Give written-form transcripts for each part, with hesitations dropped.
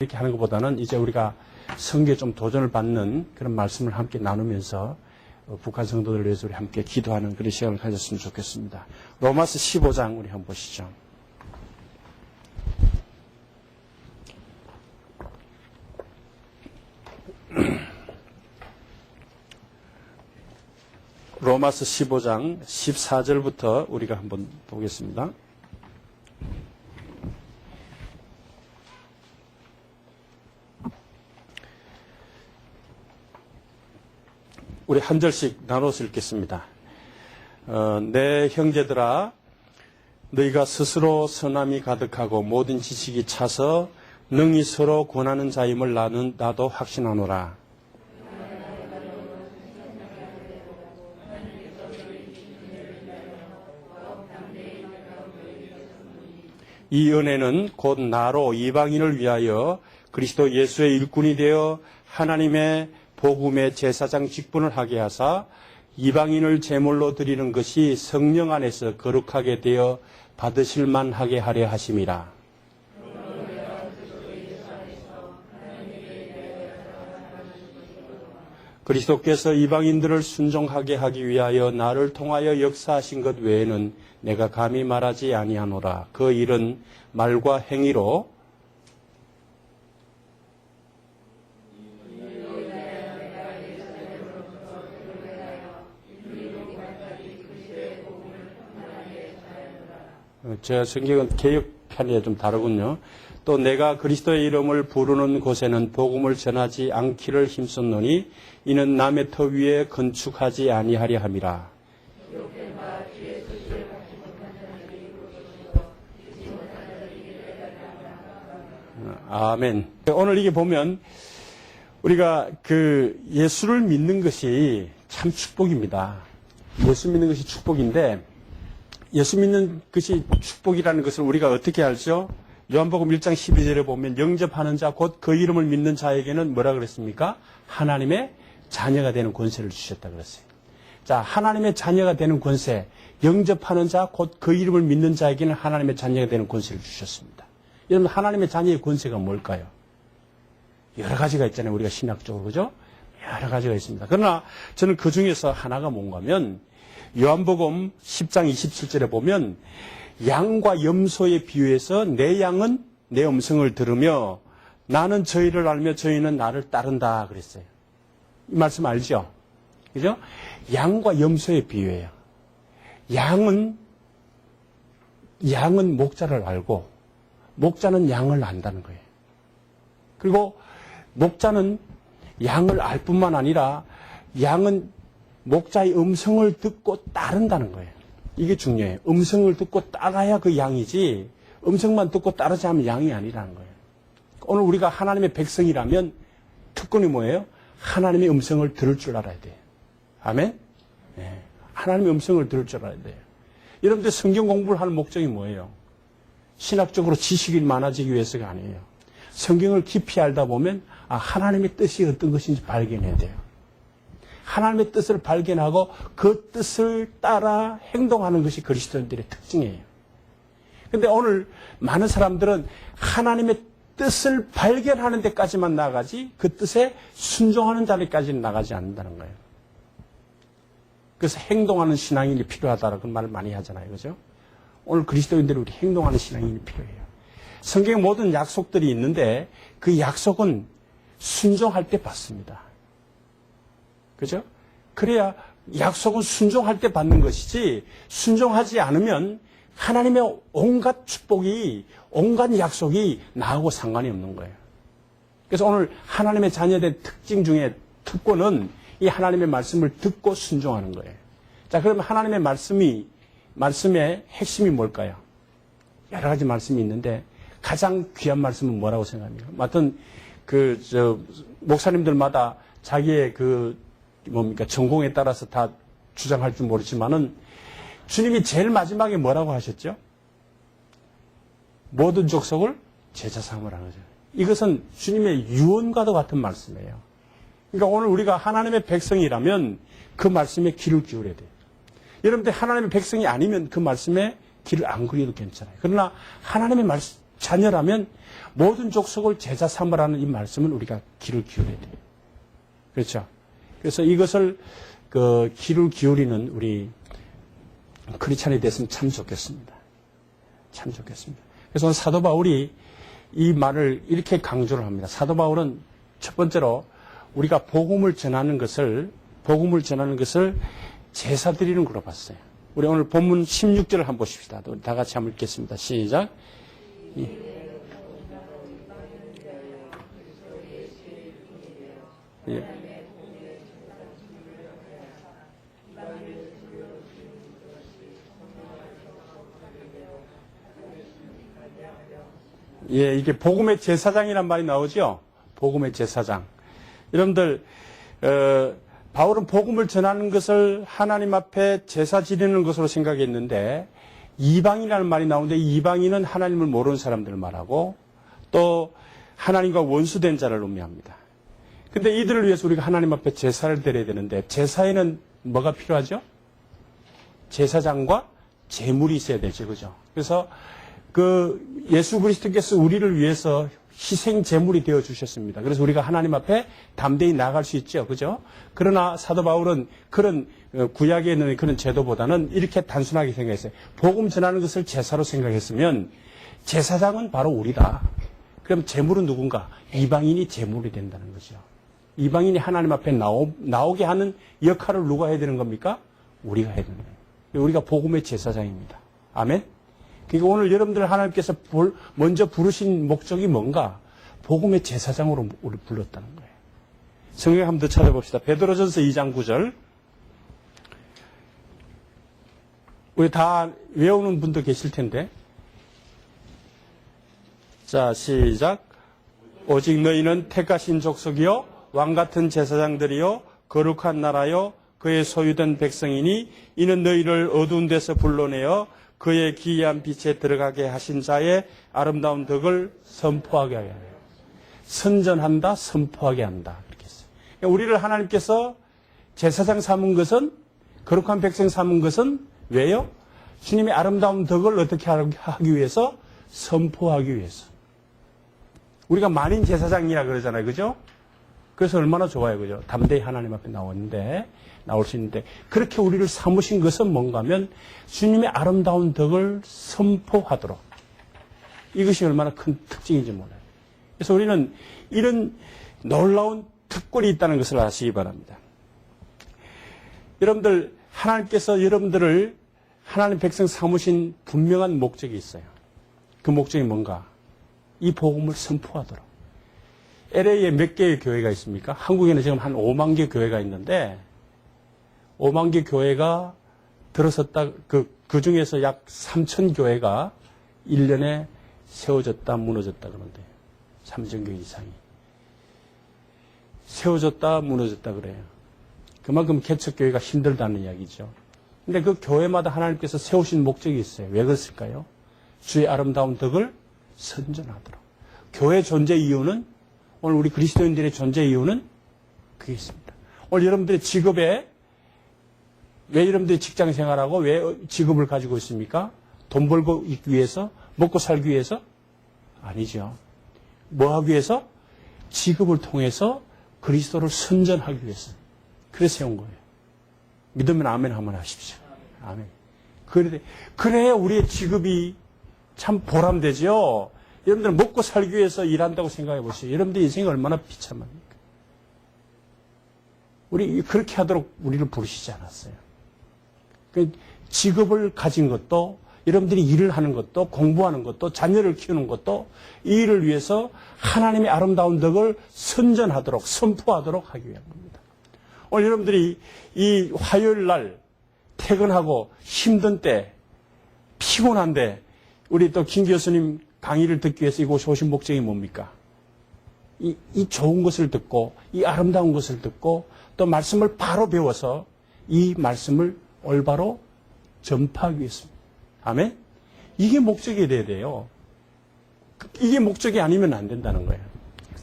이렇게 하는 것보다는 이제 우리가 성경에 좀 도전을 받는 그런 말씀을 함께 나누면서 북한 성도들을 위해서 우리 함께 기도하는 그런 시간을 가졌으면 좋겠습니다. 로마서 15장 우리 한번 보시죠. 로마서 15장 14절부터 우리가 한번 보겠습니다. 우리 한 절씩 나눠서 읽겠습니다. 내 형제들아, 너희가 스스로 선함이 가득하고 모든 지식이 차서 능히 서로 권하는 자임을 나도 확신하노라. 이 은혜는 곧 나로 이방인을 위하여 그리스도 예수의 일꾼이 되어 하나님의 복음의 제사장 직분을 하게 하사 이방인을 제물로 드리는 것이 성령 안에서 거룩하게 되어 받으실 만하게 하려 하심이라. 그리스도께서 이방인들을 순종하게 하기 위하여 나를 통하여 역사하신 것 외에는 내가 감히 말하지 아니하노라. 그 일은 말과 행위로 제 성경은 개역편이 좀 다르군요. 또 내가 그리스도의 이름을 부르는 곳에는 복음을 전하지 않기를 힘썼노니 이는 남의 터 위에 건축하지 아니하려 함이라. 아멘. 오늘 이게 보면 우리가 예수를 믿는 것이 참 축복입니다. 예수 믿는 것이 축복인데 예수 믿는 것이 축복이라는 것을 우리가 어떻게 알죠? 요한복음 1장 12절에 보면 영접하는 자 곧 그 이름을 믿는 자에게는 뭐라 그랬습니까? 하나님의 자녀가 되는 권세를 주셨다 그랬어요. 자, 하나님의 자녀가 되는 권세, 영접하는 자 곧 그 이름을 믿는 자에게는 하나님의 자녀가 되는 권세를 주셨습니다. 여러분, 하나님의 자녀의 권세가 뭘까요? 여러 가지가 있잖아요. 우리가 신학적으로, 그죠? 여러 가지가 있습니다. 그러나 저는 그 중에서 하나가 뭔가 하면 요한복음 10장 27절에 보면 양과 염소에 비유해서 내 양은 내 음성을 들으며 나는 저희를 알며 저희는 나를 따른다 그랬어요. 이 말씀 알죠? 그죠? 양과 염소에 비유해요. 양은 목자를 알고 목자는 양을 안다는 거예요. 그리고 목자는 양을 알 뿐만 아니라 양은 목자의 음성을 듣고 따른다는 거예요. 이게 중요해요. 음성을 듣고 따라야 그 양이지 음성만 듣고 따르지 않으면 양이 아니라는 거예요. 오늘 우리가 하나님의 백성이라면 특권이 뭐예요? 하나님의 음성을 들을 줄 알아야 돼요. 아멘? 네. 하나님의 음성을 들을 줄 알아야 돼요. 여러분들 성경 공부를 하는 목적이 뭐예요? 신학적으로 지식이 많아지기 위해서가 아니에요. 성경을 깊이 알다 보면 하나님의 뜻이 어떤 것인지 발견해야 돼요. 하나님의 뜻을 발견하고 그 뜻을 따라 행동하는 것이 그리스도인들의 특징이에요. 그런데 오늘 많은 사람들은 하나님의 뜻을 발견하는 데까지만 나가지 그 뜻에 순종하는 자리까지는 나가지 않는다는 거예요. 그래서 행동하는 신앙인이 필요하다라고 말을 많이 하잖아요. 그죠? 오늘 그리스도인들이 우리 행동하는 신앙인이 필요해요. 성경에 모든 약속들이 있는데 그 약속은 순종할 때 받습니다. 그죠? 그래야 약속은 순종할 때 받는 것이지 순종하지 않으면 하나님의 온갖 축복이 온갖 약속이 나하고 상관이 없는 거예요. 그래서 오늘 하나님의 자녀된 특징 중에 특권은 이 하나님의 말씀을 듣고 순종하는 거예요. 자, 그러면 하나님의 말씀의 핵심이 뭘까요? 여러 가지 말씀이 있는데 가장 귀한 말씀은 뭐라고 생각합니까? 하여튼 목사님들마다 자기의 전공에 따라서 다 주장할 줄 모르지만은 주님이 제일 마지막에 뭐라고 하셨죠? 모든 족속을 제자 삼으라는 거죠. 이것은 주님의 유언과도 같은 말씀이에요. 그러니까 오늘 우리가 하나님의 백성이라면 그 말씀에 귀를 기울여야 돼요. 여러분들 하나님의 백성이 아니면 그 말씀에 귀를 안 기울여도 괜찮아요. 그러나 하나님의 말씀, 자녀라면 모든 족속을 제자 삼으라는 이 말씀은 우리가 귀를 기울여야 돼요. 그렇죠? 그래서 이것을 귀를 기울이는 우리 크리스찬이 됐으면 참 좋겠습니다. 참 좋겠습니다. 그래서 오늘 사도 바울이 이 말을 이렇게 강조를 합니다. 사도 바울은 첫 번째로 우리가 복음을 전하는 것을 제사 드리는 걸로 봤어요. 우리 오늘 본문 16절을 한번 보십시다. 우리 다 같이 한번 읽겠습니다. 시작. 이게 복음의 제사장이란 말이 나오죠? 복음의 제사장. 여러분들, 바울은 복음을 전하는 것을 하나님 앞에 제사 지내는 것으로 생각했는데, 이방인이라는 말이 나오는데, 이방인은 하나님을 모르는 사람들을 말하고, 또 하나님과 원수된 자를 의미합니다. 근데 이들을 위해서 우리가 하나님 앞에 제사를 드려야 되는데, 제사에는 뭐가 필요하죠? 제사장과 제물이 있어야 되죠. 그죠? 그래서 예수 그리스도께서 우리를 위해서 희생 제물이 되어 주셨습니다. 그래서 우리가 하나님 앞에 담대히 나아갈 수 있죠. 그죠? 그러나 사도 바울은 그런 구약에 있는 그런 제도보다는 이렇게 단순하게 생각했어요. 복음 전하는 것을 제사로 생각했으면 제사장은 바로 우리다. 그럼 제물은 누군가? 이방인이 제물이 된다는 거죠. 이방인이 하나님 앞에 나오게 하는 역할을 누가 해야 되는 겁니까? 우리가 해야 되는 거예요. 우리가 복음의 제사장입니다. 아멘? 그러니까 오늘 여러분들 하나님께서 먼저 부르신 목적이 뭔가? 복음의 제사장으로 우리 불렀다는 거예요. 성경 한번 더 찾아봅시다. 베드로전서 2장 9절. 우리 다 외우는 분도 계실 텐데. 자, 시작. 오직 너희는 택하신 족속이요 왕같은 제사장들이요 거룩한 나라요 그의 소유된 백성이니 이는 너희를 어두운 데서 불러내어 그의 기이한 빛에 들어가게 하신 자의 아름다운 덕을 선포하게 하여. 선전한다, 선포하게 한다. 이렇게 했어요. 그러니까 우리를 하나님께서 제사장 삼은 것은, 거룩한 백성 삼은 것은 왜요? 주님의 아름다운 덕을 어떻게 하기 위해서? 선포하기 위해서. 우리가 만인 제사장이라 그러잖아요. 그죠? 그래서 얼마나 좋아요. 그죠? 담대히 하나님 앞에 나올 수 있는데, 그렇게 우리를 삼으신 것은 뭔가 하면 주님의 아름다운 덕을 선포하도록. 이것이 얼마나 큰 특징인지 몰라요. 그래서 우리는 이런 놀라운 특권이 있다는 것을 아시기 바랍니다. 여러분들, 하나님께서 여러분들을 하나님 백성 삼으신 분명한 목적이 있어요. 그 목적이 뭔가? 이 복음을 선포하도록. LA에 몇 개의 교회가 있습니까? 한국에는 지금 한 5만 개 교회가 있는데 5만 개 교회가 들어섰다. 그 중에서 약 3천 교회가 1년에 세워졌다 무너졌다 그러는데 3천 교회 이상이 세워졌다 무너졌다 그래요. 그만큼 개척교회가 힘들다는 이야기죠. 근데 그 교회마다 하나님께서 세우신 목적이 있어요. 왜 그랬을까요? 주의 아름다운 덕을 선전하도록. 교회 존재 이유는, 오늘 우리 그리스도인들의 존재 이유는 그게 있습니다. 오늘 여러분들의 직업에, 왜 여러분들이 직장 생활하고 왜 직업을 가지고 있습니까? 돈 벌고 있기 위해서? 먹고 살기 위해서? 아니죠. 뭐 하기 위해서? 직업을 통해서 그리스도를 선전하기 위해서. 그래서 세운 거예요. 믿으면 아멘 한번 하십시오. 아멘. 그래야 우리의 직업이 참 보람되죠. 여러분들 먹고 살기 위해서 일한다고 생각해 보세요. 여러분들 인생이 얼마나 비참합니까? 우리 그렇게 하도록 우리를 부르시지 않았어요. 그 직업을 가진 것도, 여러분들이 일을 하는 것도, 공부하는 것도, 자녀를 키우는 것도 이 일을 위해서 하나님의 아름다운 덕을 선전하도록, 선포하도록 하기 위한 겁니다. 오늘 여러분들이 이 화요일 날 퇴근하고 힘든 때, 피곤한데 우리 또 김 교수님 강의를 듣기 위해서 이곳에 오신 목적이 뭡니까? 이 좋은 것을 듣고, 이 아름다운 것을 듣고, 또 말씀을 바로 배워서 이 말씀을 올바로 전파하기 위해서입니다. 아멘? 이게 목적이 돼야 돼요. 이게 목적이 아니면 안 된다는 거예요.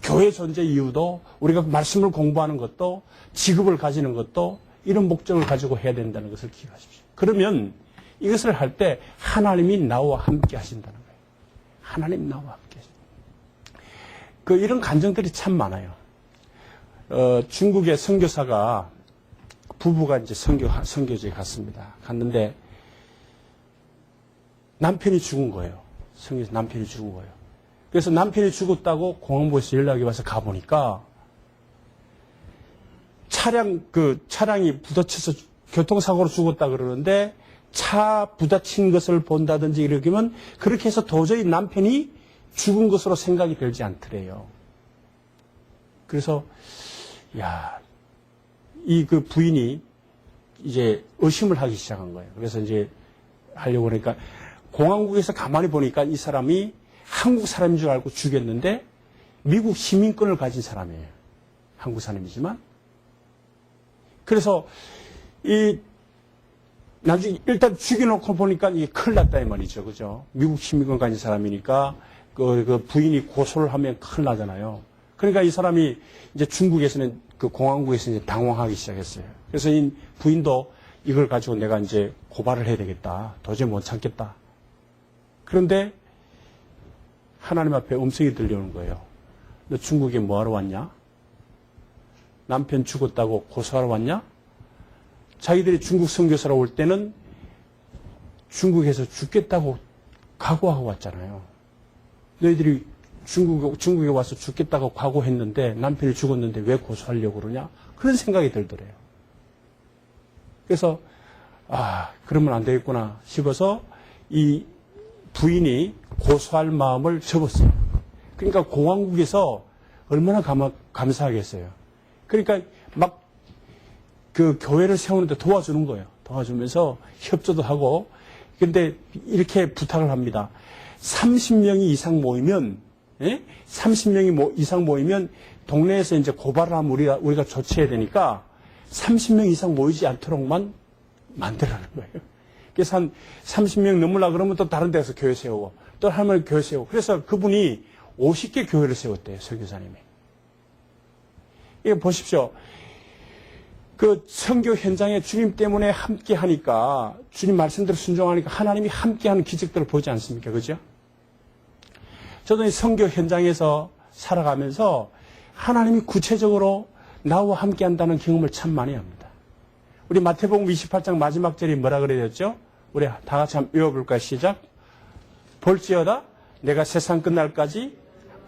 교회 존재 이유도, 우리가 말씀을 공부하는 것도, 직업을 가지는 것도 이런 목적을 가지고 해야 된다는 것을 기억하십시오. 그러면 이것을 할 때 하나님이 나와 함께 하신다는 거예요. 하나님 나와 함께 하시리라. 이런 간증들이 참 많아요. 중국의 선교사가 부부가 이제 선교지에 갔습니다. 갔는데 남편이 죽은 거예요. 선교사 남편이 죽은 거예요. 그래서 남편이 죽었다고 공항부에서 연락이 와서 가보니까 차량이 부딪혀서 교통사고로 죽었다 그러는데 차 부딪힌 것을 본다든지 이러면 그렇게 해서 도저히 남편이 죽은 것으로 생각이 들지 않더래요. 그래서 그 부인이 이제 의심을 하기 시작한 거예요. 그래서 이제 하려고 그러니까 공항국에서 가만히 보니까 이 사람이 한국 사람인 줄 알고 죽였는데 미국 시민권을 가진 사람이에요. 한국 사람이지만. 그래서 나중에 일단 죽여놓고 보니까 이게 큰일 났다 이 말이죠. 그죠? 미국 시민권 가진 사람이니까 그 부인이 고소를 하면 큰일 나잖아요. 그러니까 이 사람이 이제 중국에서는 그 공항국에서 이제 당황하기 시작했어요. 그래서 이 부인도 이걸 가지고 내가 이제 고발을 해야 되겠다. 도저히 못 참겠다. 그런데 하나님 앞에 음성이 들려오는 거예요. 너 중국에 뭐하러 왔냐? 남편 죽었다고 고소하러 왔냐? 자기들이 중국 선교사로 올 때는 중국에서 죽겠다고 각오하고 왔잖아요. 너희들이 중국에 와서 죽겠다고 각오했는데 남편이 죽었는데 왜 고소하려고 그러냐? 그런 생각이 들더래요. 그래서 그러면 안 되겠구나 싶어서 이 부인이 고소할 마음을 접었어요. 그러니까 공항국에서 얼마나 감사하겠어요. 그러니까 막 그 교회를 세우는데 도와주는 거예요. 도와주면서 협조도 하고. 근데 이렇게 부탁을 합니다. 30명이 이상 모이면, 30명이 이상 모이면 동네에서 이제 고발을 하면 우리가 조치해야 되니까 30명 이상 모이지 않도록만 만들라는 거예요. 그래서 한 30명 넘으려고 그러면 또 다른 데서 교회 세우고, 또 하면 교회 세우고. 그래서 그분이 50개 교회를 세웠대요, 설교사님이. 이거 보십시오. 그 선교 현장에 주님 때문에 함께 하니까, 주님 말씀대로 순종하니까 하나님이 함께 하는 기적들을 보지 않습니까? 그죠? 저도 이 선교 현장에서 살아가면서 하나님이 구체적으로 나와 함께 한다는 경험을 참 많이 합니다. 우리 마태복음 28장 마지막 절이 뭐라 그래야 되죠? 우리 다 같이 한번 외워볼까요? 시작. 볼지어다 내가 세상 끝날까지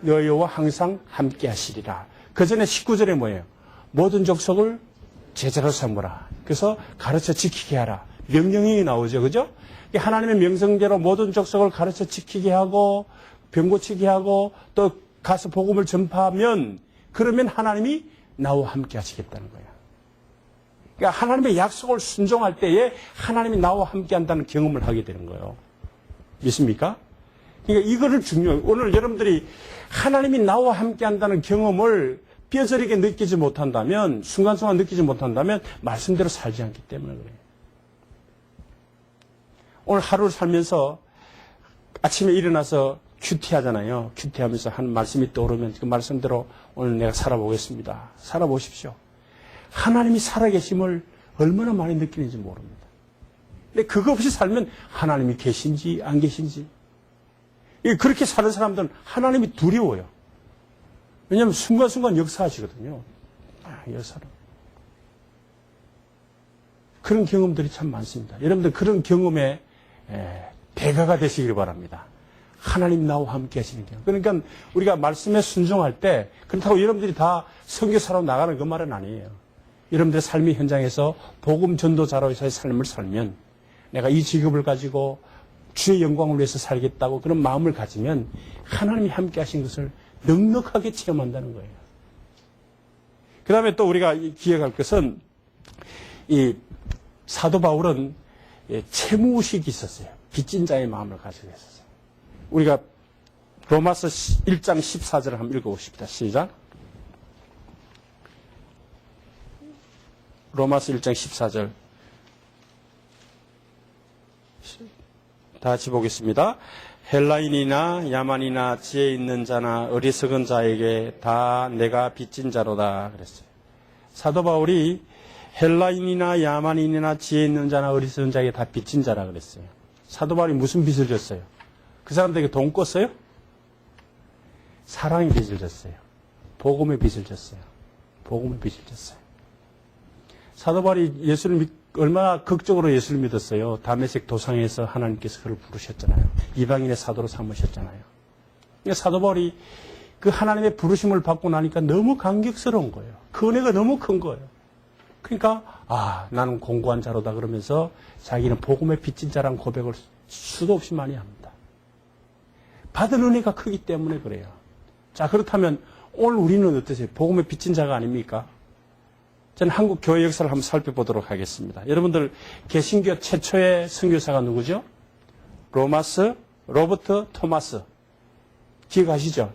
너희와 항상 함께 하시리라. 그 전에 19절에 뭐예요? 모든 족속을 제자로 삼으라. 그래서 가르쳐 지키게 하라. 명령이 나오죠. 그죠? 하나님의 명성대로 모든 족속을 가르쳐 지키게 하고 병 고치게 하고 또 가서 복음을 전파하면 그러면 하나님이 나와 함께 하시겠다는 거예요. 그러니까 하나님의 약속을 순종할 때에 하나님이 나와 함께 한다는 경험을 하게 되는 거예요. 믿습니까? 그러니까 이거를 중요해요. 오늘 여러분들이 하나님이 나와 함께 한다는 경험을 뼈저리게 느끼지 못한다면, 순간순간 느끼지 못한다면 말씀대로 살지 않기 때문에 그래요. 오늘 하루를 살면서 아침에 일어나서 큐티하잖아요. 큐티하면서 한 말씀이 떠오르면 그 말씀대로 오늘 내가 살아보겠습니다. 살아보십시오. 하나님이 살아계심을 얼마나 많이 느끼는지 모릅니다. 근데 그거 없이 살면 하나님이 계신지 안 계신지. 그렇게 사는 사람들은 하나님이 두려워요. 왜냐하면 순간순간 역사하시거든요. 역사는. 그런 경험들이 참 많습니다. 여러분들 그런 경험에 대가가 되시길 바랍니다. 하나님 나와 함께 하시는 경험. 그러니까 우리가 말씀에 순종할 때 그렇다고 여러분들이 다 선교사로 나가는 그 말은 아니에요. 여러분들의 삶의 현장에서 복음 전도자로서의 삶을 살면 내가 이 직업을 가지고 주의 영광을 위해서 살겠다고 그런 마음을 가지면 하나님이 함께 하신 것을 넉넉하게 체험한다는 거예요. 그 다음에 또 우리가 기억할 것은 이 사도 바울은 채무의식이 있었어요. 빚진 자의 마음을 가지고 있었어요. 우리가 로마서 1장 14절을 한번 읽어보십시다. 시작. 로마서 1장 14절. 다 같이 보겠습니다. 헬라인이나 야만이나 지혜 있는 자나 어리석은 자에게 다 내가 빚진 자로다 그랬어요. 사도 바울이 헬라인이나 야만인이나 지혜 있는 자나 어리석은 자에게 다 빚진 자라 그랬어요. 사도 바울이 무슨 빚을 졌어요? 그 사람들에게 돈 꿨어요? 사랑의 빚을 졌어요. 복음의 빚을 졌어요. 복음의 빚을 졌어요. 사도 바울이 예수를 얼마나 극적으로 예수를 믿었어요. 다메섹 도상에서 하나님께서 그를 부르셨잖아요. 이방인의 사도로 삼으셨잖아요. 그러니까 사도 바울이 그 하나님의 부르심을 받고 나니까 너무 감격스러운 거예요. 그 은혜가 너무 큰 거예요. 그러니까 나는 공고한 자로다 그러면서 자기는 복음의 빚진 자란 고백을 수도 없이 많이 합니다. 받은 은혜가 크기 때문에 그래요. 자, 그렇다면 오늘 우리는 어떠세요? 복음의 빚진 자가 아닙니까? 저는 한국 교회 역사를 한번 살펴보도록 하겠습니다. 여러분들 개신교 최초의 선교사가 누구죠? 로버트 토마스. 기억하시죠?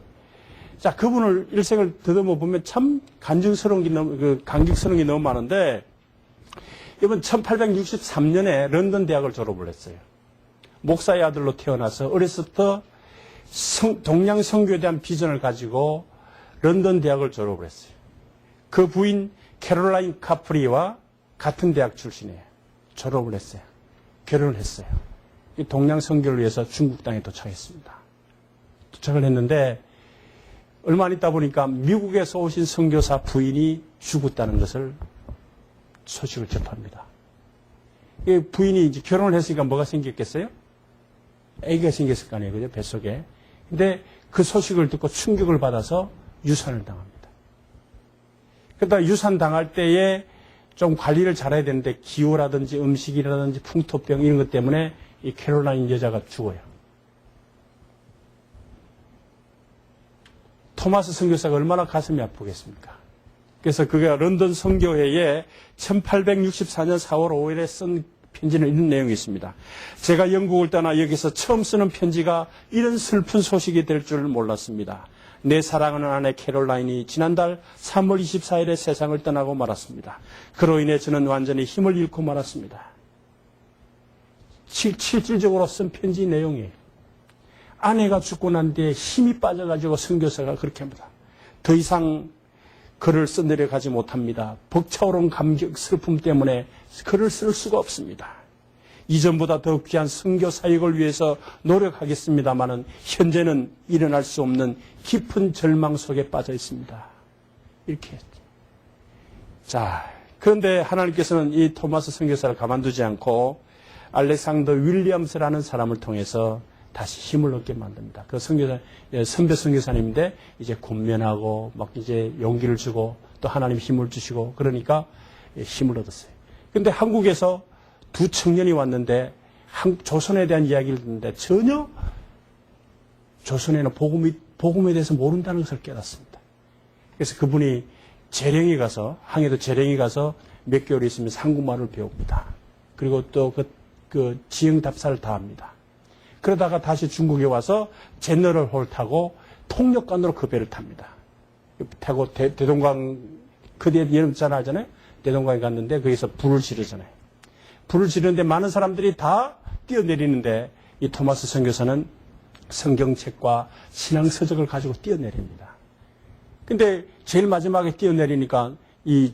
자, 그분을 일생을 더듬어 보면 참 감격스러운 게 너무 많은데, 이번 1863년에 런던 대학을 졸업을 했어요. 목사의 아들로 태어나서 어렸을 때 동양 선교에 대한 비전을 가지고 런던 대학을 졸업을 했어요. 그 부인 캐롤라인 카프리와 같은 대학 출신이에요. 졸업을 했어요. 결혼을 했어요. 동양 선교를 위해서 중국 땅에 도착했습니다. 도착을 했는데 얼마 안 있다 보니까 미국에서 오신 선교사 부인이 죽었다는 것을 소식을 접합니다. 이 부인이 이제 결혼을 했으니까 뭐가 생겼겠어요? 아기가 생겼을 거 아니에요, 그죠? 뱃속에. 근데 그 소식을 듣고 충격을 받아서 유산을 당합니다. 그러다 유산 당할 때에 좀 관리를 잘해야 되는데 기후라든지 음식이라든지 풍토병 이런 것 때문에 이 캐롤라인 여자가 죽어요. 토마스 선교사가 얼마나 가슴이 아프겠습니까? 그래서 그가 런던 선교회에 1864년 4월 5일에 쓴 편지는 이런 내용이 있습니다. 제가 영국을 떠나 여기서 처음 쓰는 편지가 이런 슬픈 소식이 될 줄 몰랐습니다. 내 사랑하는 아내 캐롤라인이 지난달 3월 24일에 세상을 떠나고 말았습니다. 그로 인해 저는 완전히 힘을 잃고 말았습니다. 실질적으로 쓴 편지 내용이에요. 아내가 죽고 난 뒤에 힘이 빠져가지고 선교사가 그렇게 합니다. 더 이상 글을 써내려가지 못합니다. 벅차오른 감격, 슬픔 때문에 글을 쓸 수가 없습니다. 이전보다 더 귀한 선교 사역을 위해서 노력하겠습니다마는 현재는 일어날 수 없는 깊은 절망 속에 빠져 있습니다. 이렇게 했죠. 자, 그런데 하나님께서는 이 토마스 선교사를 가만두지 않고 알렉산더 윌리엄스라는 사람을 통해서 다시 힘을 얻게 만듭니다. 그 선교사, 선배 선교사님인데 이제 권면하고 막 이제 용기를 주고 또 하나님 힘을 주시고 그러니까 힘을 얻었어요. 그런데 한국에서 두 청년이 왔는데 조선에 대한 이야기를 듣는데 전혀 조선에는 복음에 대해서 모른다는 것을 깨닫습니다. 그래서 그분이 재령에 가서 항해도 재령에 가서 몇 개월 있으면서 한국말을 배웁니다. 그리고 또 그 지형 답사를 다 합니다. 그러다가 다시 중국에 와서 제너럴홀 타고 통역관으로 그 배를 탑니다. 타고 대동강 그 뒤에 여름잔 하잖아요. 대동강에 갔는데 거기서 불을 지르잖아요. 불을 지르는데 많은 사람들이 다 뛰어내리는데 이 토마스 선교사는 성경책과 신앙서적을 가지고 뛰어내립니다. 근데 제일 마지막에 뛰어내리니까 이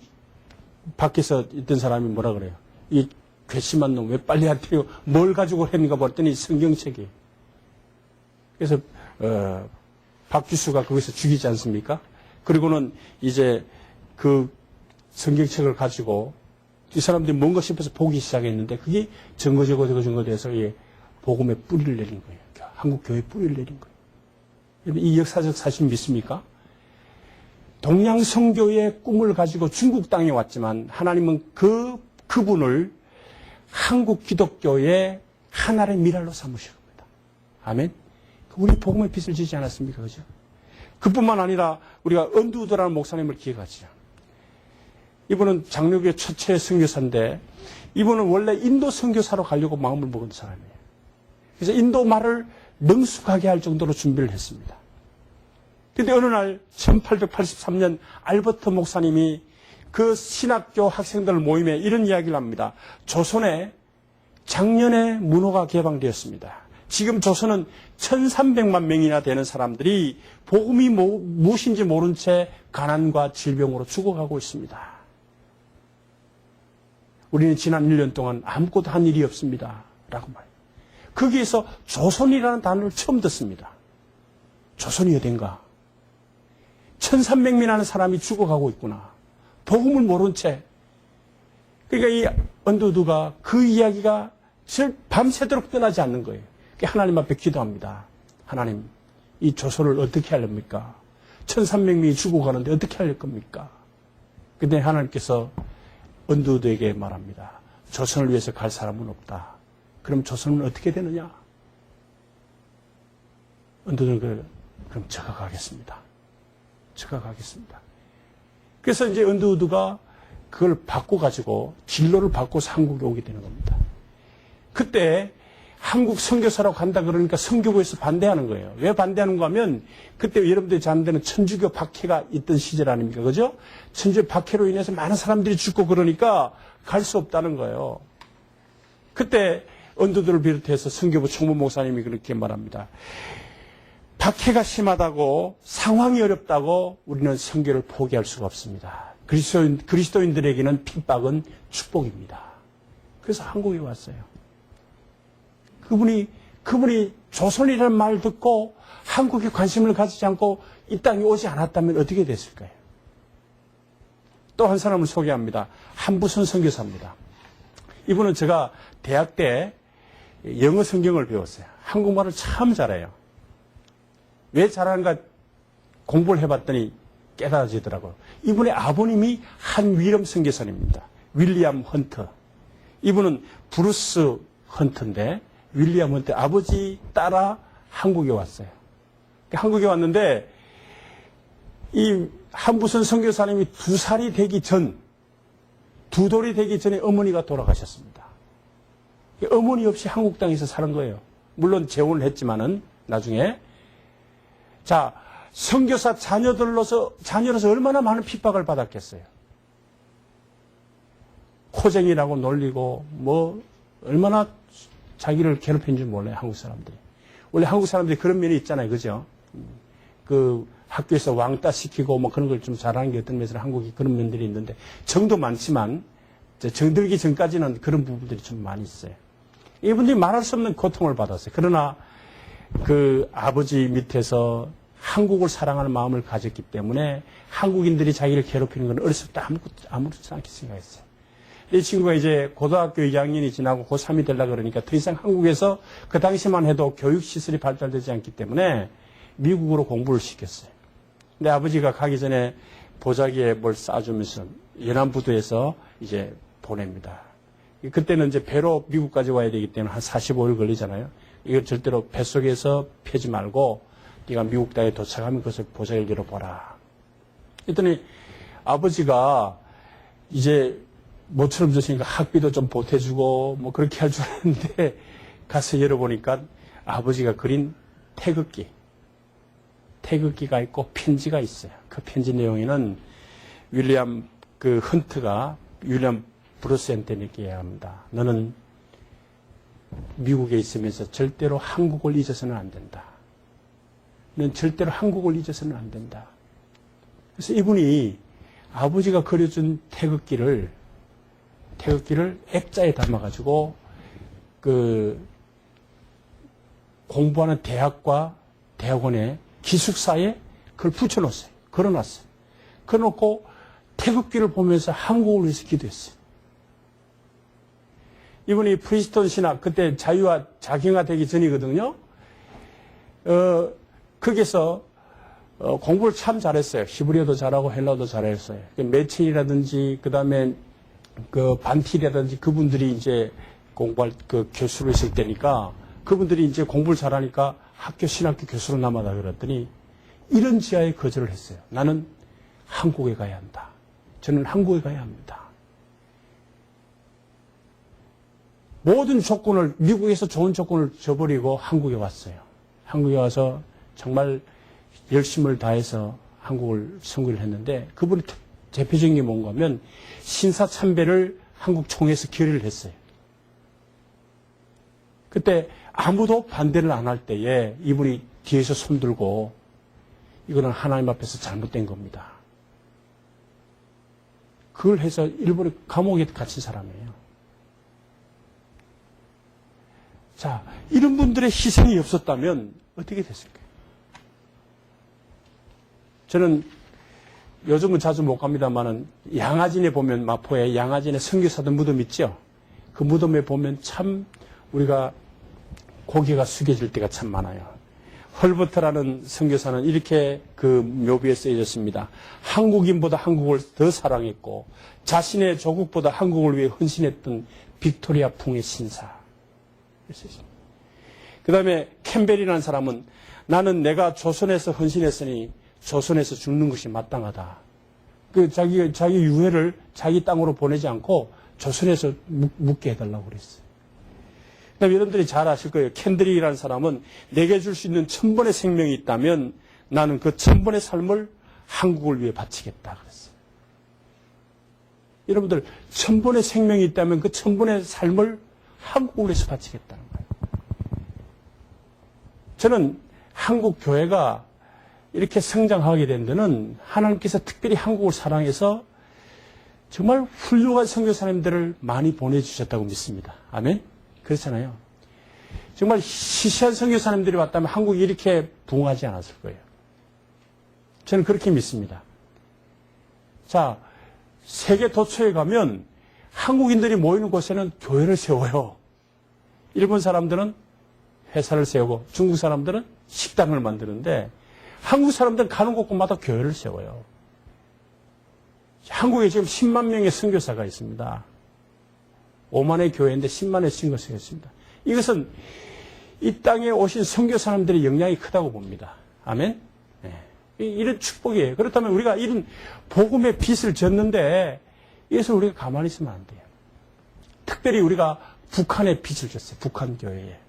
밖에서 있던 사람이 뭐라 그래요? 이 괘씸한 놈 왜 빨리 안 뛰어? 뭘 가지고 했는가 봤더니 성경책이. 그래서 박규수가 거기서 죽이지 않습니까? 그리고는 이제 그 성경책을 가지고 이 사람들이 뭔가 싶어서 보기 시작했는데 그게 증거돼서 복음에 뿌리를 내린 거예요. 한국 교회에 뿌리를 내린 거예요. 이 역사적 사실 믿습니까? 동양 선교의 꿈을 가지고 중국 땅에 왔지만 하나님은 그분을 한국 기독교의 하나의 미랄로 삼으신 겁니다. 아멘. 우리 복음의 빚을 지지 않았습니까? 그죠? 그뿐만 아니라 우리가 언두우드라는 목사님을 기억하죠. 이분은 장로교회 최초의 선교사인데 이분은 원래 인도 선교사로 가려고 마음을 먹은 사람이에요. 그래서 인도 말을 능숙하게 할 정도로 준비를 했습니다. 그런데 어느 날 1883년 알버트 목사님이 그 신학교 학생들 모임에 이런 이야기를 합니다. 조선에 작년에 문호가 개방되었습니다. 지금 조선은 1300만 명이나 되는 사람들이 복음이 무엇인지 모른 채 가난과 질병으로 죽어가고 있습니다. 우리는 지난 1년 동안 아무것도 한 일이 없습니다. 라고 말해요. 거기에서 조선이라는 단어를 처음 듣습니다. 조선이 어딘가? 1300명이라는 사람이 죽어가고 있구나. 복음을 모른 채. 그러니까 이 언더우드가 그 이야기가 밤새도록 떠나지 않는 거예요. 하나님 앞에 기도합니다. 하나님, 이 조선을 어떻게 하렵니까? 1300명이 죽어가는데 어떻게 할 겁니까? 근데 하나님께서 언더우드에게 말합니다. 조선을 위해서 갈 사람은 없다. 그럼 조선은 어떻게 되느냐? 언더우드는 그럼 제가 가겠습니다. 제가 가겠습니다. 그래서 이제 언더우드가 그걸 바꿔가지고 진로를 바꿔서 한국에 오게 되는 겁니다. 그때 한국 선교사라고 간다 그러니까 선교부에서 반대하는 거예요. 왜 반대하는가 하면 그때 여러분들이 잘 아는 천주교 박해가 있던 시절 아닙니까? 그죠? 천주교 박해로 인해서 많은 사람들이 죽고 그러니까 갈 수 없다는 거예요. 그때 언더우드를 비롯해서 선교부 총무 목사님이 그렇게 말합니다. 박해가 심하다고 상황이 어렵다고 우리는 선교를 포기할 수가 없습니다. 그리스도인들에게는 핍박은 축복입니다. 그래서 한국에 왔어요. 그분이 조선이라는 말 듣고 한국에 관심을 가지지 않고 이 땅에 오지 않았다면 어떻게 됐을까요? 또 한 사람을 소개합니다. 한부선 선교사입니다. 이분은 제가 대학 때 영어 성경을 배웠어요. 한국말을 참 잘해요. 왜 잘하는가 공부를 해봤더니 깨달아지더라고요. 이분의 아버님이 한 위럼 선교사님입니다. 윌리엄 헌터. 이분은 브루스 헌터인데 윌리엄 헌터 아버지 따라 한국에 왔어요. 한국에 왔는데 이 한부선 선교사님이 2살이 되기 전, 2돌이 되기 전에 어머니가 돌아가셨습니다. 어머니 없이 한국 땅에서 사는 거예요. 물론 재혼을 했지만은 나중에 자 선교사 자녀로서 얼마나 많은 핍박을 받았겠어요. 코쟁이라고 놀리고 뭐 얼마나 자기를 괴롭힌 줄 몰라요. 한국 사람들이. 원래 한국 사람들이 그런 면이 있잖아요. 그죠? 그 학교에서 왕따 시키고 뭐 그런 걸 좀 잘하는 게 어떤 면에서 한국이 그런 면들이 있는데 정도 많지만 정들기 전까지는 그런 부분들이 좀 많이 있어요. 이분들이 말할 수 없는 고통을 받았어요. 그러나 그 아버지 밑에서 한국을 사랑하는 마음을 가졌기 때문에 한국인들이 자기를 괴롭히는 건 어렸을 때 아무렇지 않게 생각했어요. 이 친구가 이제 고등학교 2학년이 지나고 고3이 되려고 그러니까 더 이상 한국에서 그 당시만 해도 교육시설이 발달되지 않기 때문에 미국으로 공부를 시켰어요. 근데 아버지가 가기 전에 보자기에 뭘 싸주면서 연안부두에서 이제 보냅니다. 그때는 이제 배로 미국까지 와야 되기 때문에 한 45일 걸리잖아요. 이거 절대로 뱃속에서 펴지 말고 네가 미국 땅에 도착하면 그것을 보자기를 열어보라. 그랬더니 아버지가 이제 모처럼 졌으니까 학비도 좀 보태주고 뭐 그렇게 할 줄 알았는데 가서 열어보니까 아버지가 그린 태극기가 있고 편지가 있어요. 그 편지 내용에는 윌리엄 헌트가 윌리엄 브루스한테 이렇게 합니다. 너는 미국에 있으면서 절대로 한국을 잊어서는 안 된다. 너는 절대로 한국을 잊어서는 안 된다. 그래서 이분이 아버지가 그려준 태극기를 액자에 담아가지고 그 공부하는 대학과 대학원에 기숙사에 그걸 붙여놓았어요. 걸어놨어요. 걸어놓고 태극기를 보면서 한국을 위해서 기도했어요. 이분이 프리스톤 신학, 그때 자유화, 자경화 되기 전이거든요. 거기서 공부를 참 잘했어요. 히브리어도 잘하고 헬라어도 잘했어요. 매친이라든지 그 다음에 그 반티라든지 그분들이 이제 공부할 그 교수로 있을 때니까 그분들이 이제 공부를 잘하니까 학교 신학교 교수로 남아다 그랬더니 이런 지하에 거절을 했어요. 나는 한국에 가야 한다. 저는 한국에 가야 합니다. 모든 조건을 미국에서 좋은 조건을 저버리고 한국에 왔어요. 한국에 와서 정말 열심을 다해서 한국을 선교를 했는데 그분이 대표적인 게 뭔가 하면 신사참배를 한국 총회에서 결의를 했어요. 그때 아무도 반대를 안 할 때에 이분이 뒤에서 손들고 이거는 하나님 앞에서 잘못된 겁니다. 그걸 해서 일본에 감옥에 갇힌 사람이에요. 자, 이런 분들의 희생이 없었다면 어떻게 됐을까요? 저는 요즘은 자주 못 갑니다만은 양화진에 보면 마포에 양화진에 선교사들 무덤 있죠. 그 무덤에 보면 참 우리가 고개가 숙여질 때가 참 많아요. 헐버트라는 선교사는 이렇게 그 묘비에 쓰여졌습니다. 한국인보다 한국을 더 사랑했고 자신의 조국보다 한국을 위해 헌신했던 빅토리아 풍의 신사. 그 다음에 캠벨이라는 사람은 나는 내가 조선에서 헌신했으니 조선에서 죽는 것이 마땅하다. 그 자기 유해를 자기 땅으로 보내지 않고 조선에서 묵게 해달라고 그랬어요. 그다음에 여러분들이 잘 아실 거예요. 캔드릭이라는 사람은 내게 줄 수 있는 1000번의 생명이 있다면 나는 그 1000번의 삶을 한국을 위해 바치겠다 그랬어요. 여러분들 1000번의 생명이 있다면 그 1000번의 삶을 한국을 위해서 바치겠다는 거예요. 저는 한국 교회가 이렇게 성장하게 된 데는 하나님께서 특별히 한국을 사랑해서 정말 훌륭한 선교사님들을 많이 보내주셨다고 믿습니다. 아멘? 그렇잖아요. 정말 시시한 선교사님들이 왔다면 한국이 이렇게 부흥하지 않았을 거예요. 저는 그렇게 믿습니다. 자, 세계 도처에 가면 한국인들이 모이는 곳에는 교회를 세워요. 일본 사람들은 회사를 세우고 중국 사람들은 식당을 만드는데 한국 사람들은 가는 곳곳마다 교회를 세워요. 한국에 지금 10만 명의 선교사가 있습니다. 5만의 교회인데 10만의 선교사가 있습니다. 이것은 이 땅에 오신 선교사님들의 영향이 크다고 봅니다. 아멘? 네. 이런 축복이에요. 그렇다면 우리가 이런 복음의 빚을 졌는데 이것을 우리가 가만히 있으면 안 돼요. 특별히 우리가 북한에 빚을 졌어요. 북한 교회에.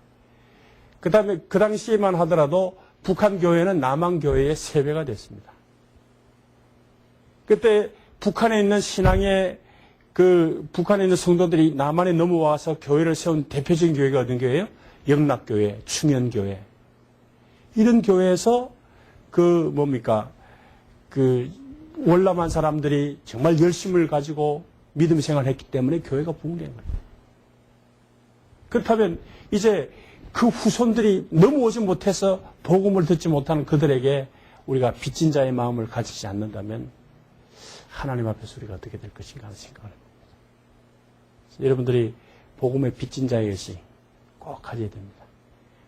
그 다음에 그 당시에만 하더라도 북한 교회는 남한 교회의 3배가 됐습니다. 그때 북한에 있는 신앙의 북한에 있는 성도들이 남한에 넘어와서 교회를 세운 대표적인 교회가 어떤 교회예요? 영락교회, 충현교회. 이런 교회에서 월남한 사람들이 정말 열심을 가지고 믿음 생활을 했기 때문에 교회가 부흥된 거예요. 그렇다면 이제 그 후손들이 넘어오지 못해서 복음을 듣지 못하는 그들에게 우리가 빚진 자의 마음을 가지지 않는다면 하나님 앞에서 우리가 어떻게 될 것인가 하는 생각을 합니다. 여러분들이 복음의 빚진 자의 의식 꼭 가져야 됩니다.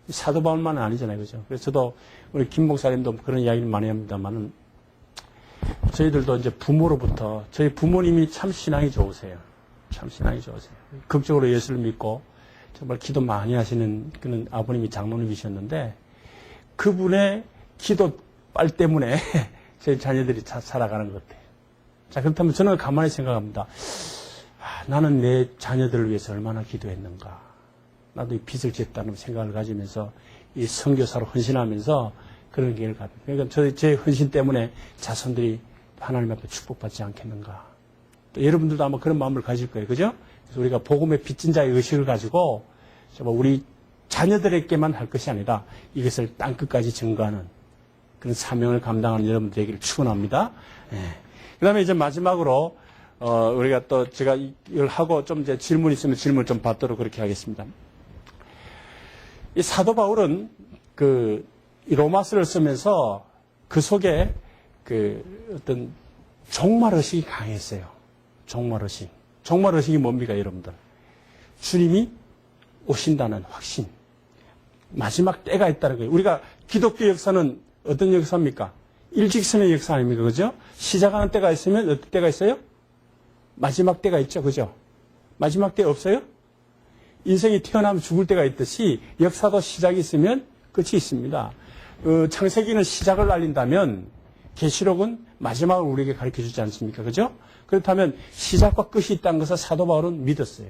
사도 바울만은 아니잖아요. 그죠? 그래서 저도 우리 김 목사님도 그런 이야기를 많이 합니다만은 저희들도 이제 부모로부터 저희 부모님이 참 신앙이 좋으세요. 참 신앙이 좋으세요. 극적으로 예수를 믿고 정말 기도 많이 하시는 그런 아버님이 장로님이셨는데 그분의 기도빨 때문에 저희 자녀들이 살아가는 것 같아요. 자, 그렇다면 저는 가만히 생각합니다. 나는 내 자녀들을 위해서 얼마나 기도했는가. 나도 이 빚을 졌다는 생각을 가지면서 이 선교사로 헌신하면서 그런 계획을 갖고. 그러니까 제 헌신 때문에 자손들이 하나님 앞에 축복받지 않겠는가. 또 여러분들도 아마 그런 마음을 가질 거예요. 그죠? 그래서 우리가 복음의 빚진 자의 의식을 가지고 정말 우리 자녀들에게만 할 것이 아니라 이것을 땅끝까지 증거하는 그런 사명을 감당하는 여러분들에게 축원합니다. 예. 그 다음에 이제 마지막으로 우리가 또 제가 이걸 하고 좀 이제 질문 있으면 질문 좀 받도록 그렇게 하겠습니다. 이 사도 바울은 이 로마서를 쓰면서 그 속에 어떤 종말의식이 강했어요. 종말의식. 종말의식이 뭡니까, 여러분들? 주님이 오신다는 확신. 마지막 때가 있다는 거예요. 우리가 기독교 역사는 어떤 역사입니까? 일직선의 역사 아닙니까? 그죠? 시작하는 때가 있으면 어떤 때가 있어요? 마지막 때가 있죠. 그죠? 마지막 때 없어요? 인생이 태어나면 죽을 때가 있듯이 역사도 시작이 있으면 끝이 있습니다. 창세기는 시작을 알린다면 계시록은 마지막을 우리에게 가르쳐주지 않습니까? 그죠? 그렇다면 시작과 끝이 있다는 것을 사도 바울은 믿었어요.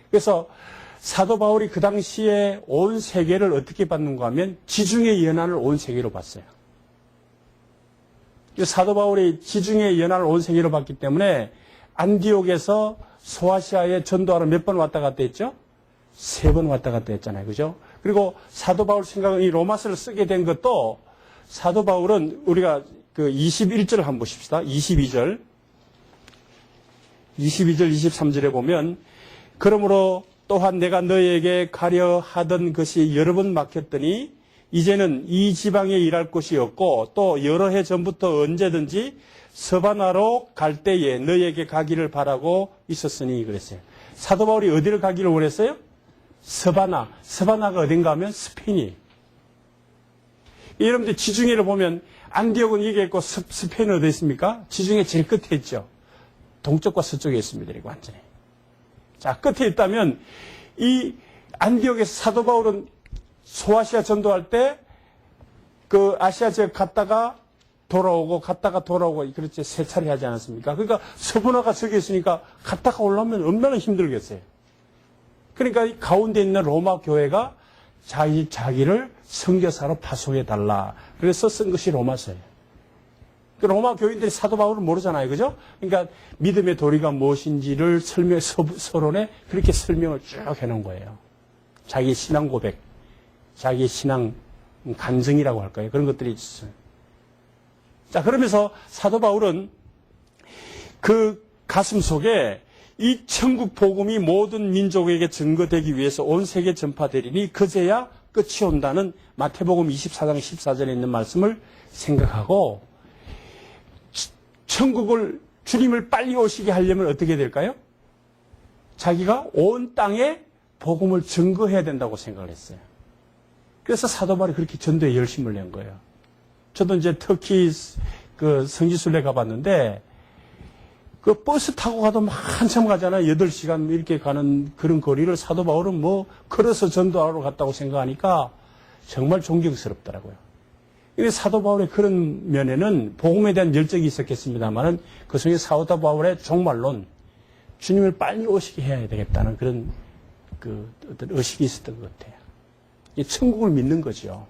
그래서 사도 바울이 그 당시에 온 세계를 어떻게 봤는가 하면 지중해 연안을 온 세계로 봤어요. 사도 바울이 지중해 연안을 온 세계로 봤기 때문에 안디옥에서 소아시아에 전도하러 몇 번 왔다 갔다 했죠? 3번 왔다 갔다 했잖아요. 그죠? 그리고 사도 바울 생각은 이 로마서를 쓰게 된 것도 사도 바울은 우리가 21절을 한번 보십시다. 22절, 23절에 보면 그러므로 또한 내가 너희에게 가려 하던 것이 여러 번 막혔더니 이제는 이 지방에 일할 곳이 없고 또 여러 해 전부터 언제든지 서바나로 갈 때에 너에게 가기를 바라고 있었으니 그랬어요. 사도 바울이 어디를 가기를 원했어요? 서바나. 서바나가 어딘가 하면 스페인이. 여러분들 지중해를 보면 안디옥은 여기에 있고 스페인은 어디 있습니까? 지중해 제일 끝에 있죠. 동쪽과 서쪽에 있습니다. 이렇게 완전히. 자, 끝에 있다면 이 안디옥에서 사도 바울은 소아시아 전도할 때 그 아시아 지역 갔다가 돌아오고 그렇지 세 차례 하지 않았습니까? 그러니까 서바나가 저기 있으니까 갔다가 올라오면 얼마나 힘들겠어요. 그러니까 이 가운데 있는 로마 교회가 자기를 선교사로 파송해 달라. 그래서 쓴 것이 로마서예요. 그 로마 교인들이 사도 바울을 모르잖아요. 그죠? 그러니까 믿음의 도리가 무엇인지를 서론에 그렇게 설명을 쭉 해놓은 거예요. 자기의 신앙 고백, 자기의 신앙 간증이라고 할까요? 그런 것들이 있어요. 자, 그러면서 사도 바울은 그 가슴 속에 이 천국 복음이 모든 민족에게 증거되기 위해서 온 세계에 전파되리니 그제야 끝이 온다는 마태복음 24장 14절에 있는 말씀을 생각하고 천국을 주님을 빨리 오시게 하려면 어떻게 될까요? 자기가 온 땅에 복음을 증거해야 된다고 생각을 했어요. 그래서 사도 바울이 그렇게 전도에 열심을 낸 거예요. 저도 이제 터키 그 성지순례 가봤는데 그 버스 타고 가도 한참 가잖아요. 8시간 이렇게 가는 그런 거리를 사도 바울은 뭐 걸어서 전도하러 갔다고 생각하니까 정말 존경스럽더라고요. 근데 사도 바울의 그런 면에는 복음에 대한 열정이 있었겠습니다만은 그 속에 사도 바울의 종말론, 주님을 빨리 오시게 해야 되겠다는 그런 그 어떤 의식이 있었던 것 같아요. 이 천국을 믿는 거죠.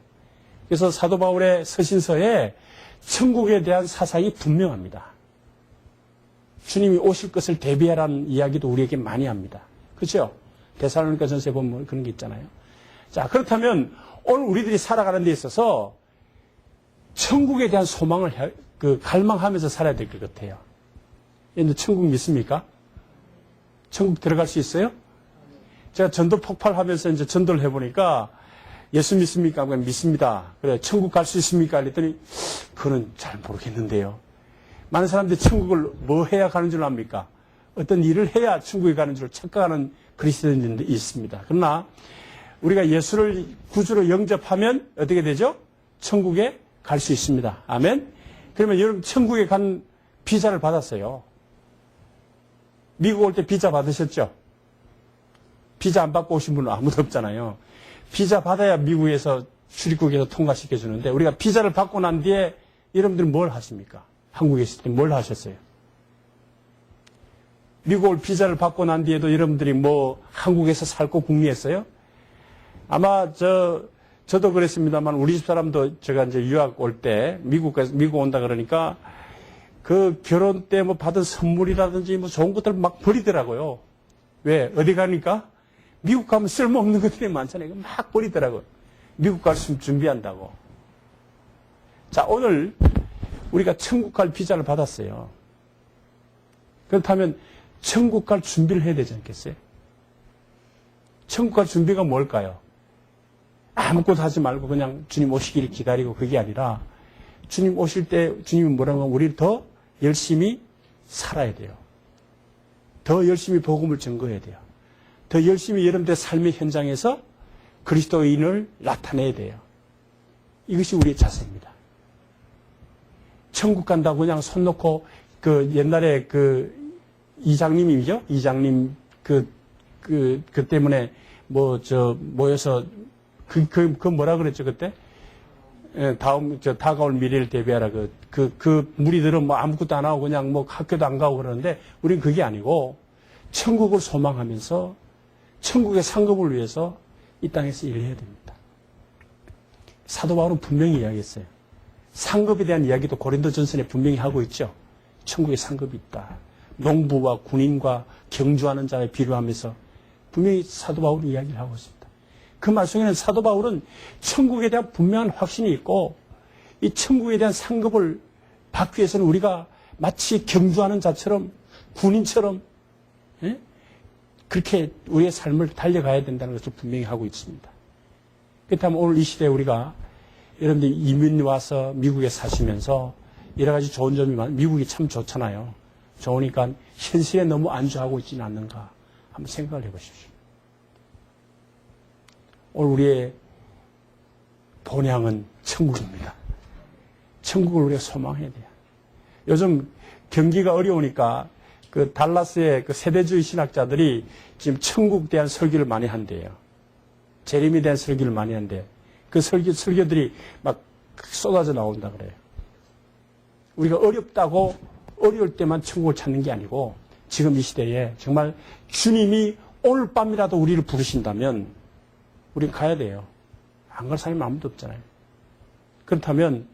그래서 사도 바울의 서신서에 천국에 대한 사상이 분명합니다. 주님이 오실 것을 대비하라는 이야기도 우리에게 많이 합니다. 그렇죠? 데살로니가 전서에 보면 그런 게 있잖아요. 자, 그렇다면 오늘 우리들이 살아가는 데 있어서 천국에 대한 소망을 갈망하면서 살아야 될 것 같아요. 근데 천국 믿습니까? 천국 들어갈 수 있어요? 제가 전도 폭발하면서 이제 전도를 해보니까 예수 믿습니까? 믿습니다. 그래, 천국 갈 수 있습니까? 그랬더니 그건 잘 모르겠는데요. 많은 사람들이 천국을 뭐 해야 가는 줄 압니까? 어떤 일을 해야 천국에 가는 줄 착각하는 그리스도인들이 있습니다. 그러나 우리가 예수를 구주로 영접하면 어떻게 되죠? 천국에 갈 수 있습니다. 아멘? 그러면 여러분 천국에 간 비자를 받았어요. 미국 올 때 비자 받으셨죠? 비자 안 받고 오신 분은 아무도 없잖아요. 비자 받아야 미국에서 출입국에서 통과시켜주는데 우리가 비자를 받고 난 뒤에 여러분들은 뭘 하십니까? 한국에 있을 때 뭘 하셨어요? 미국 올 비자를 받고 난 뒤에도 여러분들이 뭐 한국에서 살고 궁리했어요? 아마 저도 그랬습니다만 우리 집 사람도 제가 이제 유학 올 때 미국 온다 그러니까 그 결혼 때 뭐 받은 선물이라든지 뭐 좋은 것들 막 버리더라고요. 왜? 어디 가니까? 미국 가면 쓸모없는 것들이 많잖아요. 막 버리더라고요. 미국 갈 수 준비한다고. 자, 오늘 우리가 천국 갈 비자를 받았어요. 그렇다면 천국 갈 준비를 해야 되지 않겠어요? 천국 갈 준비가 뭘까요? 아무것도 하지 말고 그냥 주님 오시기를 기다리고 그게 아니라 주님 오실 때 주님이 뭐라고 하면 우리 더 열심히 살아야 돼요. 더 열심히 복음을 증거해야 돼요. 더 열심히 여러분들의 삶의 현장에서 그리스도인을 나타내야 돼요. 이것이 우리의 자세입니다. 천국 간다고 그냥 손 놓고 그 옛날에 그 이장님이죠? 이장님 그 때문에 모여서 그 뭐라 그랬죠, 그때? 예, 다가올 미래를 대비하라. 그 무리들은 뭐 아무것도 안 하고 그냥 뭐 학교도 안 가고 그러는데 우리는 그게 아니고 천국을 소망하면서 천국의 상급을 위해서 이 땅에서 일해야 됩니다. 사도 바울은 분명히 이야기했어요. 상급에 대한 이야기도 고린도전서에 분명히 하고 있죠. 천국에 상급이 있다. 농부와 군인과 경주하는 자에 비유하면서 분명히 사도 바울은 이야기를 하고 있습니다. 그 말 속에는 사도 바울은 천국에 대한 분명한 확신이 있고 이 천국에 대한 상급을 받기 위해서는 우리가 마치 경주하는 자처럼 군인처럼 그렇게 우리의 삶을 달려가야 된다는 것을 분명히 하고 있습니다. 그렇다면 오늘 이 시대에 우리가 여러분들 이민 와서 미국에 사시면서 여러 가지 좋은 점이 미국이 참 좋잖아요. 좋으니까 현실에 너무 안주하고 있지는 않는가 한번 생각을 해보십시오. 오늘 우리의 본향은 천국입니다. 천국을 우리가 소망해야 돼요. 요즘 경기가 어려우니까 그 달라스의 그 세대주의 신학자들이 지금 천국 대한 설교를 많이 한대요. 재림에 대한 설교를 많이 한대요. 그 설교들이 막 쏟아져 나온다 그래요. 우리가 어렵다고 어려울 때만 천국을 찾는 게 아니고 지금 이 시대에 정말 주님이 오늘 밤이라도 우리를 부르신다면 우리는 가야 돼요. 안 갈 사람이 아무도 없잖아요. 그렇다면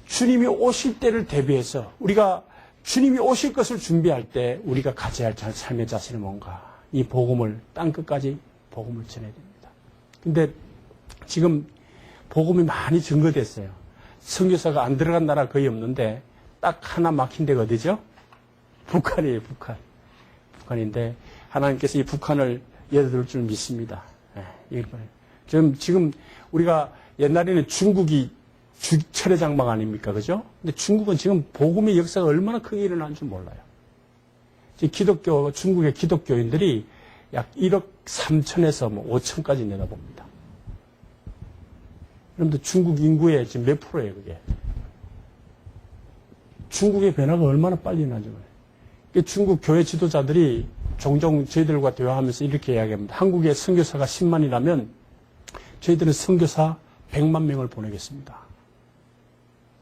주님이 오실 때를 대비해서 우리가 주님이 오실 것을 준비할 때 우리가 가져야 할 삶의 자세는 뭔가 이 복음을 땅끝까지 복음을 전해야 됩니다. 근데 지금 복음이 많이 증거됐어요. 선교사가 안 들어간 나라 거의 없는데 딱 하나 막힌 데가 어디죠? 북한이에요. 북한인데 하나님께서 이 북한을 열어둘 줄 믿습니다. 지금 우리가 옛날에는 중국이 철회장막 아닙니까? 그죠? 근데 중국은 지금 복음의 역사가 얼마나 크게 일어난 줄 몰라요. 지금 중국의 기독교인들이 약 1억 3천에서 5천까지 내다봅니다. 여러분들 중국 인구의 지금 몇 프로예요, 그게? 중국의 변화가 얼마나 빨리 나죠. 중국 교회 지도자들이 종종 저희들과 대화하면서 이렇게 이야기합니다. 한국에 선교사가 10만이라면 저희들은 선교사 100만 명을 보내겠습니다.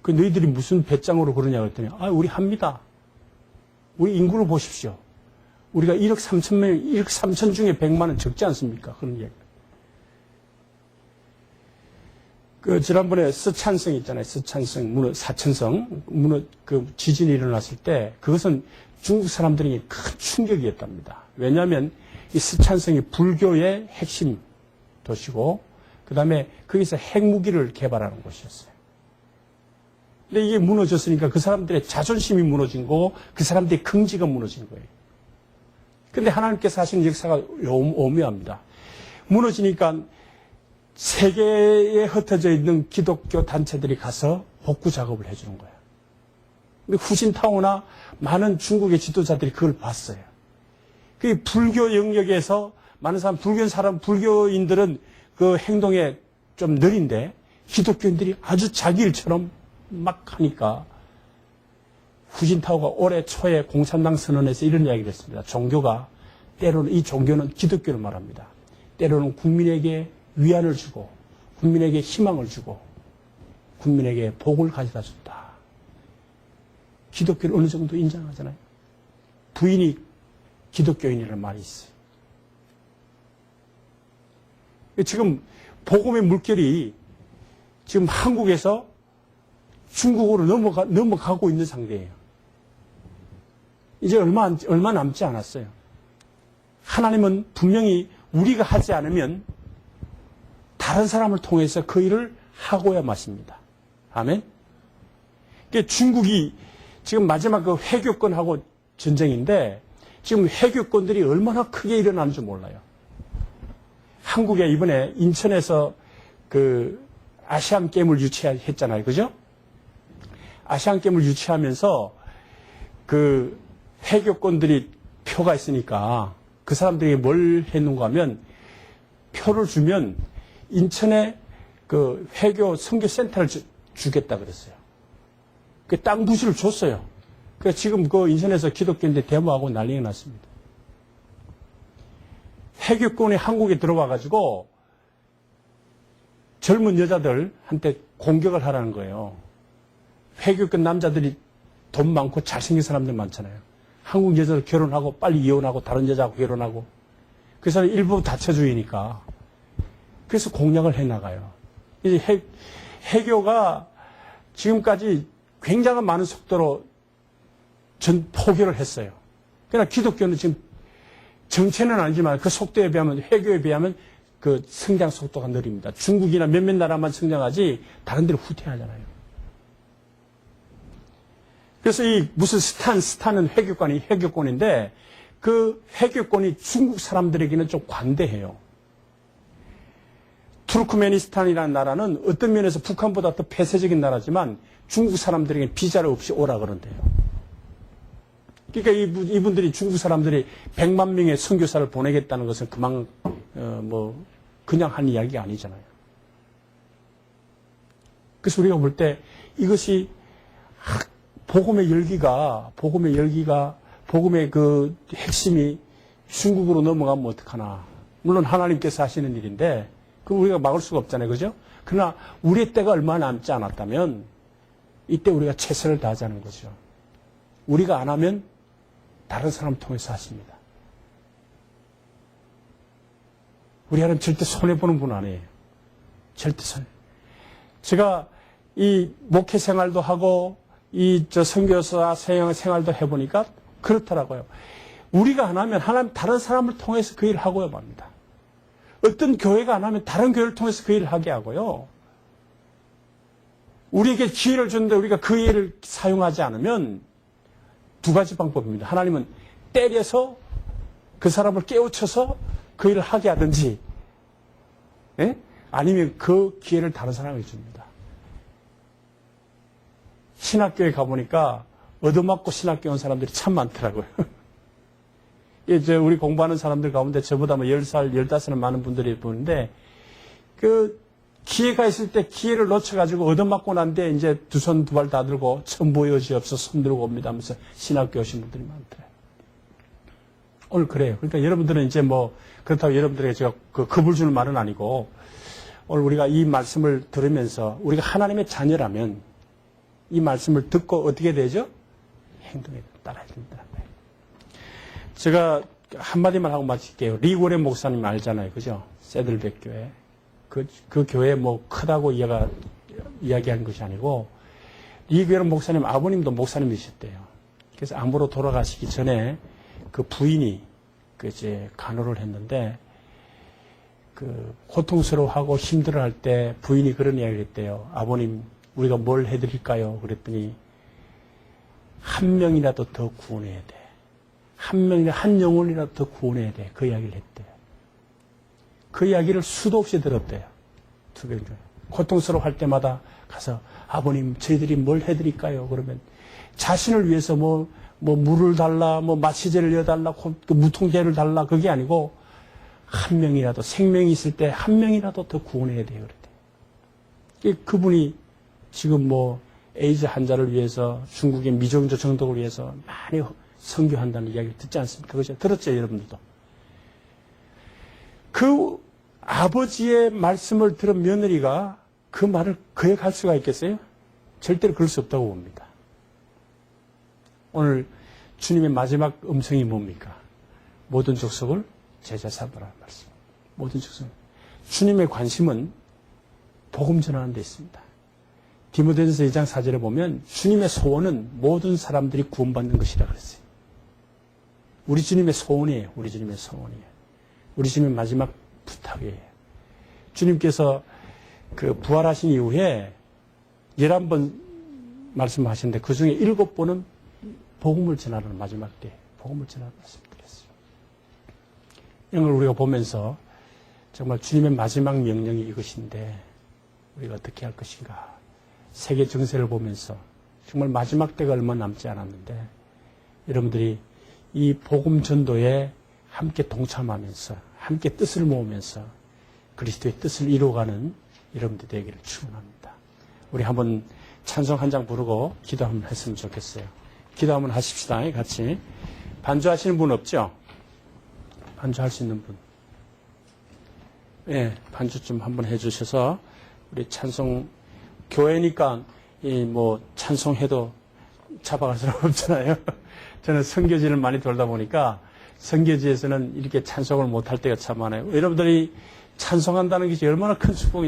그 너희들이 무슨 배짱으로 그러냐 그랬더니 우리 합니다. 우리 인구를 보십시오. 우리가 1억 3천 명, 1억 3천 중에 100만은 적지 않습니까? 그런 얘기. 지난번에 서찬성 있잖아요. 서찬성, 사천성, 지진이 일어났을 때 그것은 중국 사람들에게 큰 충격이었답니다. 왜냐하면 이 서찬성이 불교의 핵심 도시고, 그 다음에 거기서 핵무기를 개발하는 곳이었어요. 근데 이게 무너졌으니까 그 사람들의 자존심이 무너진 거고, 그 사람들의 긍지가 무너진 거예요. 근데 하나님께서 하시는 역사가 오묘합니다. 무너지니까 세계에 흩어져 있는 기독교 단체들이 가서 복구 작업을 해주는 거예요. 근데 후진타오나 많은 중국의 지도자들이 그걸 봤어요. 그 불교 영역에서 많은 불교인들은 그 행동에 좀 느린데 기독교인들이 아주 자기 일처럼 막 하니까 후진타오가 올해 초에 공산당 선언에서 이런 이야기를 했습니다. 종교가 때로는 이 종교는 기독교를 말합니다. 때로는 국민에게 위안을 주고 국민에게 희망을 주고 국민에게 복을 가져다 준다. 기독교를 어느 정도 인정하잖아요. 부인이 기독교인이라는 말이 있어요. 지금 복음의 물결이 지금 한국에서 중국으로 넘어가고 있는 상태예요. 이제 얼마 남지 않았어요. 하나님은 분명히 우리가 하지 않으면 다른 사람을 통해서 그 일을 하고야 마십니다. 아멘? 그러니까 중국이 지금 마지막 그 회교권하고 전쟁인데 지금 회교권들이 얼마나 크게 일어나는지 몰라요. 한국에 이번에 인천에서 그 아시안 게임을 유치했잖아요. 그죠? 아시안 게임을 유치하면서 그 회교권들이 표가 있으니까 그 사람들이 뭘 했는가 하면 표를 주면 인천에 그 회교 선교센터를 주겠다 그랬어요. 그 땅 부지를 줬어요. 그래서 지금 그 인천에서 기독교인들 데모하고 난리가 났습니다. 회교권이 한국에 들어와가지고 젊은 여자들한테 공격을 하라는 거예요. 회교권 남자들이 돈 많고 잘생긴 사람들 많잖아요. 한국 여자들 결혼하고 빨리 이혼하고 다른 여자하고 결혼하고 그래서 일부 다처주의니까 그래서 공략을 해나가요. 이제 해교가 지금까지 굉장히 많은 속도로 포교를 했어요. 그러나 기독교는 지금 정체는 아니지만 그 속도에 비하면 해교에 비하면 그 성장 속도가 느립니다. 중국이나 몇몇 나라만 성장하지 다른 데는 후퇴하잖아요. 그래서 이 무슨 스탄은 회교권인데 그 회교권이 중국 사람들에게는 좀 관대해요. 투르크메니스탄이라는 나라는 어떤 면에서 북한보다 더 폐쇄적인 나라지만 중국 사람들에게 비자를 없이 오라 그런대요. 그러니까 이분들이 중국 사람들이 100만 명의 선교사를 보내겠다는 것은 그냥 한 이야기가 아니잖아요. 그래서 우리가 볼 때 이것이 복음의 열기가 복음의 그 핵심이 중국으로 넘어가면 어떡하나. 물론 하나님께서 하시는 일인데 그걸 우리가 막을 수가 없잖아요. 그죠? 그러나 우리의 때가 얼마 남지 않았다면 이때 우리가 최선을 다하자는 거죠. 우리가 안 하면 다른 사람을 통해서 하십니다. 우리 하나님 절대 손해보는 분 아니에요. 절대 손해. 제가 이 목회 생활도 하고 선교사 생활도 해보니까 그렇더라고요. 우리가 안 하면 하나님 다른 사람을 통해서 그 일을 하고요 맙니다. 어떤 교회가 안 하면 다른 교회를 통해서 그 일을 하게 하고요. 우리에게 기회를 줬는데 우리가 그 일을 사용하지 않으면 두 가지 방법입니다. 하나님은 때려서 그 사람을 깨우쳐서 그 일을 하게 하든지, 예? 아니면 그 기회를 다른 사람에게 줍니다. 신학교에 가보니까 얻어맞고 신학교 온 사람들이 참 많더라고요. 이제 우리 공부하는 사람들 가운데 저보다 10살, 15살 많은 분들이 보는데, 그 기회가 있을 때 기회를 놓쳐가지고 얻어맞고 난 뒤에 이제 두 손 두 발 다 들고 천보여지없어 손 들고 옵니다 하면서 신학교 오신 분들이 많더라고요. 오늘 그래요. 그러니까 여러분들은 이제 그렇다고 여러분들에게 제가 겁을 주는 말은 아니고, 오늘 우리가 이 말씀을 들으면서 우리가 하나님의 자녀라면 이 말씀을 듣고 어떻게 되죠? 행동에 따라야 된다. 제가 한마디만 하고 마칠게요. 리고렌 목사님 알잖아요. 그죠? 세들백 교회. 그 교회 크다고 이야기한 것이 아니고, 리고렌 목사님 아버님도 목사님이셨대요. 그래서 암으로 돌아가시기 전에 그 부인이 이제 간호를 했는데, 고통스러워하고 힘들어할 때 부인이 그런 이야기를 했대요. 아버님, 우리가 뭘 해드릴까요? 그랬더니, 한 명이라도 더 구원해야 돼. 한 영혼이라도 더 구원해야 돼. 그 이야기를 했대요. 그 이야기를 수도 없이 들었대요. 고통스러워할 때마다 가서, 아버님, 저희들이 뭘 해드릴까요? 그러면 자신을 위해서 물을 달라, 마취제를 여달라, 무통제를 달라, 그게 아니고, 한 명이라도, 생명이 있을 때 한 명이라도 더 구원해야 돼요. 그랬대요. 그분이 지금 에이즈 환자를 위해서, 중국의 미종조 정독을 위해서 많이 선교한다는 이야기를 듣지 않습니까? 그죠? 들었죠, 여러분들도? 그 아버지의 말씀을 들은 며느리가 그 말을 거역할 수가 있겠어요? 절대로 그럴 수 없다고 봅니다. 오늘 주님의 마지막 음성이 뭡니까? 모든 족속을 제자 삼으라는 말씀. 모든 족속. 주님의 관심은 복음 전하는 데 있습니다. 디모데전서 2장 4절에 보면 주님의 소원은 모든 사람들이 구원받는 것이라 그랬어요. 우리 주님의 소원이에요. 우리 주님의 소원이에요. 우리 주님의 마지막 부탁이에요. 주님께서 부활하신 이후에 11번 말씀하셨는데 그 중에 7번은 복음을 전하는 마지막 때 복음을 전하는 말씀드렸어요. 이런 걸 우리가 보면서 정말 주님의 마지막 명령이 이것인데 우리가 어떻게 할 것인가. 세계 정세를 보면서 정말 마지막 때가 얼마 남지 않았는데 여러분들이 이 복음 전도에 함께 동참하면서 함께 뜻을 모으면서 그리스도의 뜻을 이루어가는 여러분들 되기를 축원합니다. 우리 한번 찬송 한 장 부르고 기도 한번 했으면 좋겠어요. 기도 한번 하십시다. 같이. 반주하시는 분 없죠? 반주할 수 있는 분. 예, 반주 좀 한번 해주셔서 우리 찬송 교회니까 찬송해도 잡아갈 수는 없잖아요. 저는 선교지를 많이 돌다 보니까 선교지에서는 이렇게 찬송을 못할 때가 참 많아요. 여러분들이 찬송한다는 것이 얼마나 큰 축복이